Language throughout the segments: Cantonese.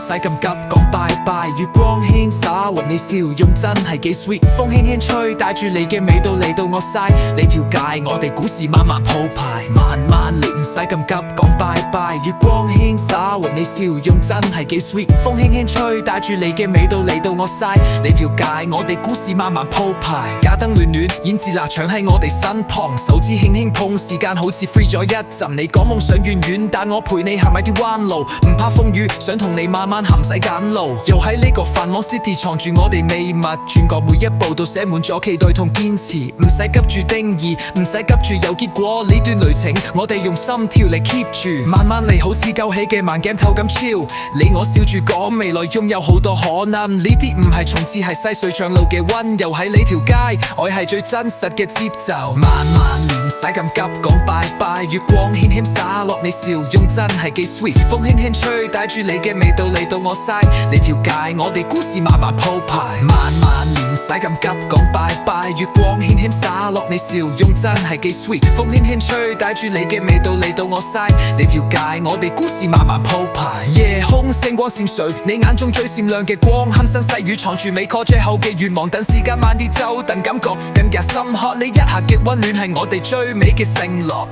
使咁急講拜拜。月光牽灑和你笑容真係幾 sweet， 風輕輕吹，帶住你嘅味道嚟到我曬你條街，我哋故事慢慢鋪排，慢慢嚟唔使咁急講拜拜。月光牽灑和你笑容真係幾 sweet， 風輕輕吹，帶住你嘅味道嚟到我曬你條街，我哋故事慢慢鋪排。假燈暖暖，演字辣唱喺我哋身旁，手指輕輕碰，時間好似 free 咗一陣。你講夢想遠遠，但我陪你行埋啲彎路，唔怕風雨，想同你慢慢行，唔使揀路。又喺呢個繁忙 city 藏住我哋秘密，轉角每一步都寫滿咗期待同堅持，唔使急住定義，唔使急住有結果。呢段旅程我哋用心跳嚟 keep 住，慢慢嚟好似勾起嘅慢鏡頭咁超。你我笑住講未來擁有好多可能，呢啲唔係從此係細水長路嘅溫柔，喺呢條街愛係最真實嘅節奏。慢慢嚟唔使咁急講拜拜，月光輕輕灑落你笑容真係幾 sweet， 風輕輕吹，帶住你嘅味道嚟到我曬你條街，我哋故事慢慢鋪排。慢慢嚟唔使咁急講拜拜，月光輕輕灑落你笑容真係幾 sweet， 風輕輕吹，帶住你嘅味道嚟到我曬你條街，我哋故事慢慢鋪排。夜空星光閃爍，你眼中最閃亮嘅光，輕聲細語藏住美確最後嘅願望，等時間慢啲走，等感覺更加深刻，呢一刻嘅溫暖係我哋最美嘅承諾。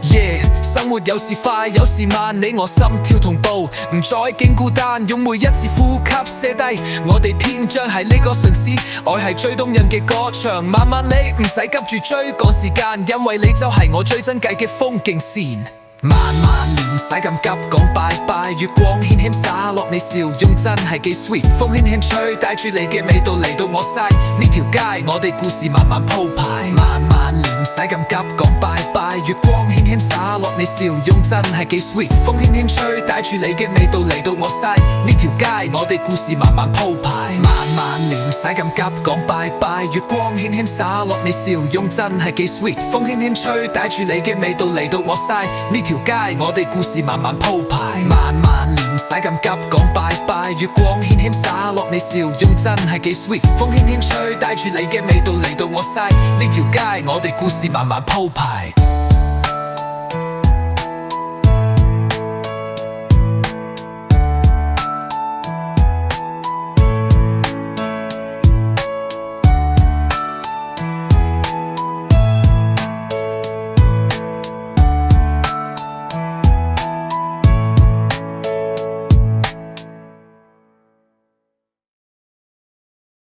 生活有時快有時慢，你我心跳同步，唔再驚孤單，用每一次呼吸寫低我哋篇章喺呢個城市，愛係最動人嘅歌唱。慢慢嚟唔使急住追趕時間，因為你就係我最珍貴嘅風景線。慢慢嚟唔使咁急講拜拜，月光輕輕灑落你笑容真係幾 sweet， 風輕輕吹，帶住你嘅味道嚟到我曬呢條街，我哋故事慢慢鋪排。慢慢嚟唔使咁急講拜拜，月光輕輕灑落你笑容真係幾 sweet， 風輕輕吹，帶住你嘅味道嚟到我曬呢條街，我哋故事慢慢鋪排。慢慢嚟唔使咁急講拜拜，月光輕輕灑落你笑容真係幾 sweet， 風輕輕吹，帶住你嘅味道嚟到我曬呢條街，我哋故事慢慢鋪排。慢慢嚟唔使咁急講拜拜，月光輕輕灑落你笑容真係幾 sweet， 風輕輕吹，帶住你嘅味道嚟到我曬呢條街，我哋故事慢慢鋪排。